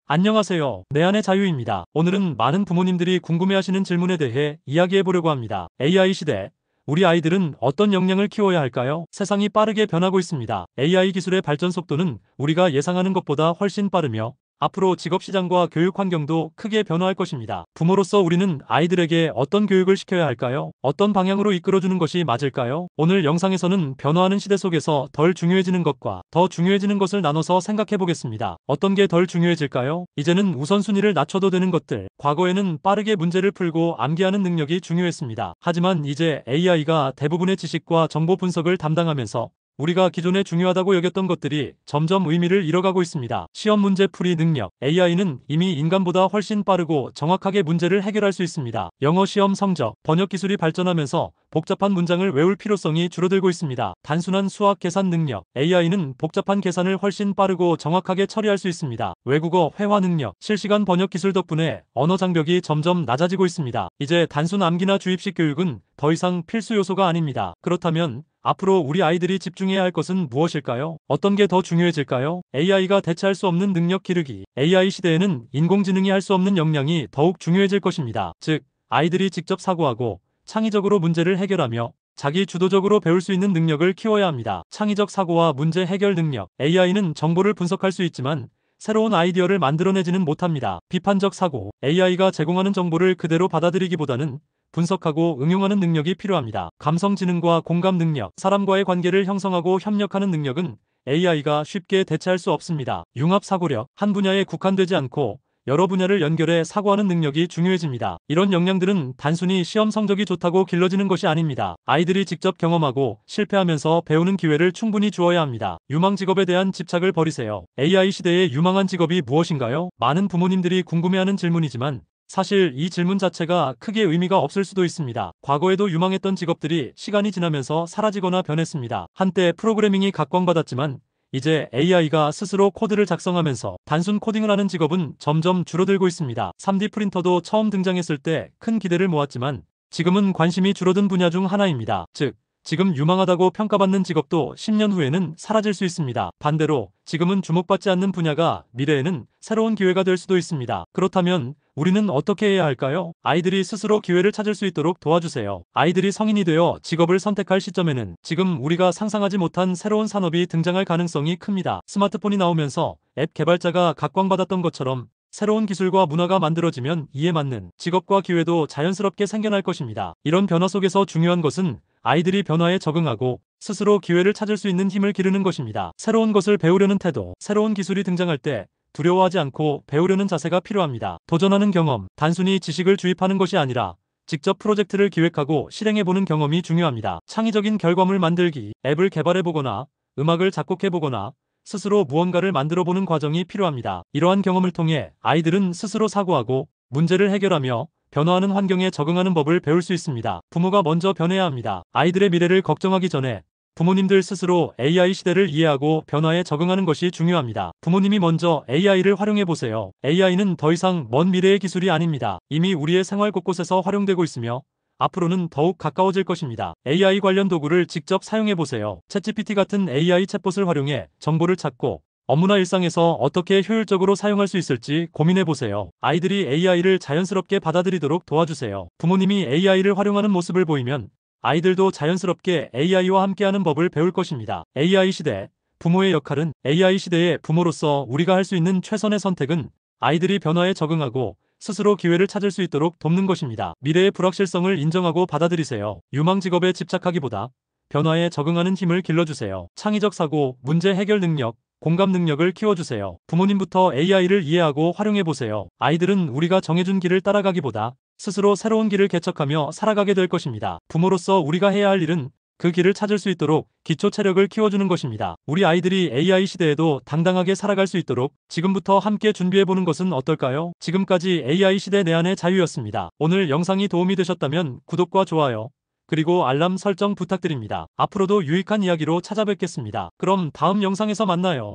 안녕하세요. 내 안의 자유입니다. 오늘은 많은 부모님들이 궁금해하시는 질문에 대해 이야기해보려고 합니다. AI 시대, 우리 아이들은 어떤 역량을 키워야 할까요? 세상이 빠르게 변하고 있습니다. AI 기술의 발전 속도는 우리가 예상하는 것보다 훨씬 빠르며 앞으로 직업시장과 교육 환경도 크게 변화할 것입니다. 부모로서 우리는 아이들에게 어떤 교육을 시켜야 할까요? 어떤 방향으로 이끌어주는 것이 맞을까요? 오늘 영상에서는 변화하는 시대 속에서 덜 중요해지는 것과 더 중요해지는 것을 나눠서 생각해 보겠습니다. 어떤 게 덜 중요해질까요? 이제는 우선순위를 낮춰도 되는 것들. 과거에는 빠르게 문제를 풀고 암기하는 능력이 중요했습니다. 하지만 이제 AI가 대부분의 지식과 정보 분석을 담당하면서 우리가 기존에 중요하다고 여겼던 것들이 점점 의미를 잃어가고 있습니다. 시험 문제 풀이 능력. AI는 이미 인간보다 훨씬 빠르고 정확하게 문제를 해결할 수 있습니다. 영어 시험 성적. 번역 기술이 발전하면서 복잡한 문장을 외울 필요성이 줄어들고 있습니다. 단순한 수학 계산 능력. AI는 복잡한 계산을 훨씬 빠르고 정확하게 처리할 수 있습니다. 외국어 회화 능력. 실시간 번역 기술 덕분에 언어 장벽이 점점 낮아지고 있습니다. 이제 단순 암기나 주입식 교육은 더 이상 필수 요소가 아닙니다. 그렇다면 앞으로 우리 아이들이 집중해야 할 것은 무엇일까요? 어떤 게 더 중요해질까요? AI가 대체할 수 없는 능력 기르기. AI 시대에는 인공지능이 할 수 없는 역량이 더욱 중요해질 것입니다. 즉, 아이들이 직접 사고하고 창의적으로 문제를 해결하며 자기 주도적으로 배울 수 있는 능력을 키워야 합니다. 창의적 사고와 문제 해결 능력. AI는 정보를 분석할 수 있지만 새로운 아이디어를 만들어내지는 못합니다. 비판적 사고. AI가 제공하는 정보를 그대로 받아들이기보다는 분석하고 응용하는 능력이 필요합니다. 감성지능과 공감 능력. 사람과의 관계를 형성하고 협력하는 능력은 AI가 쉽게 대체할 수 없습니다. 융합사고력. 한 분야에 국한되지 않고 여러 분야를 연결해 사고하는 능력이 중요해집니다. 이런 역량들은 단순히 시험 성적이 좋다고 길러지는 것이 아닙니다. 아이들이 직접 경험하고 실패하면서 배우는 기회를 충분히 주어야 합니다. 유망 직업에 대한 집착을 버리세요. AI 시대의 유망한 직업이 무엇인가요? 많은 부모님들이 궁금해하는 질문이지만 사실 이 질문 자체가 크게 의미가 없을 수도 있습니다. 과거에도 유망했던 직업들이 시간이 지나면서 사라지거나 변했습니다. 한때 프로그래밍이 각광받았지만 이제 AI가 스스로 코드를 작성하면서 단순 코딩을 하는 직업은 점점 줄어들고 있습니다. 3D 프린터도 처음 등장했을 때 큰 기대를 모았지만 지금은 관심이 줄어든 분야 중 하나입니다. 즉, 지금 유망하다고 평가받는 직업도 10년 후에는 사라질 수 있습니다. 반대로 지금은 주목받지 않는 분야가 미래에는 새로운 기회가 될 수도 있습니다. 그렇다면 우리는 어떻게 해야 할까요? 아이들이 스스로 기회를 찾을 수 있도록 도와주세요. 아이들이 성인이 되어 직업을 선택할 시점에는 지금 우리가 상상하지 못한 새로운 산업이 등장할 가능성이 큽니다. 스마트폰이 나오면서 앱 개발자가 각광받았던 것처럼 새로운 기술과 문화가 만들어지면 이에 맞는 직업과 기회도 자연스럽게 생겨날 것입니다. 이런 변화 속에서 중요한 것은 아이들이 변화에 적응하고 스스로 기회를 찾을 수 있는 힘을 기르는 것입니다. 새로운 것을 배우려는 태도. 새로운 기술이 등장할 때 두려워하지 않고 배우려는 자세가 필요합니다. 도전하는 경험. 단순히 지식을 주입하는 것이 아니라 직접 프로젝트를 기획하고 실행해보는 경험이 중요합니다. 창의적인 결과물 만들기. 앱을 개발해보거나 음악을 작곡해보거나 스스로 무언가를 만들어보는 과정이 필요합니다. 이러한 경험을 통해 아이들은 스스로 사고하고 문제를 해결하며 변화하는 환경에 적응하는 법을 배울 수 있습니다. 부모가 먼저 변해야 합니다. 아이들의 미래를 걱정하기 전에 부모님들 스스로 AI 시대를 이해하고 변화에 적응하는 것이 중요합니다. 부모님이 먼저 AI를 활용해보세요. AI는 더 이상 먼 미래의 기술이 아닙니다. 이미 우리의 생활 곳곳에서 활용되고 있으며 앞으로는 더욱 가까워질 것입니다. AI 관련 도구를 직접 사용해보세요. 챗GPT 같은 AI 챗봇을 활용해 정보를 찾고 업무나 일상에서 어떻게 효율적으로 사용할 수 있을지 고민해보세요. 아이들이 AI를 자연스럽게 받아들이도록 도와주세요. 부모님이 AI를 활용하는 모습을 보이면 아이들도 자연스럽게 AI와 함께하는 법을 배울 것입니다. AI 시대, 부모의 역할은 AI 시대의 부모로서 우리가 할 수 있는 최선의 선택은 아이들이 변화에 적응하고 스스로 기회를 찾을 수 있도록 돕는 것입니다. 미래의 불확실성을 인정하고 받아들이세요. 유망 직업에 집착하기보다 변화에 적응하는 힘을 길러주세요. 창의적 사고, 문제 해결 능력, 공감 능력을 키워주세요. 부모님부터 AI를 이해하고 활용해보세요. 아이들은 우리가 정해준 길을 따라가기보다 스스로 새로운 길을 개척하며 살아가게 될 것입니다. 부모로서 우리가 해야 할 일은 그 길을 찾을 수 있도록 기초 체력을 키워주는 것입니다. 우리 아이들이 AI 시대에도 당당하게 살아갈 수 있도록 지금부터 함께 준비해보는 것은 어떨까요? 지금까지 AI 시대 내 안의 자유였습니다. 오늘 영상이 도움이 되셨다면 구독과 좋아요, 그리고 알람 설정 부탁드립니다. 앞으로도 유익한 이야기로 찾아뵙겠습니다. 그럼 다음 영상에서 만나요.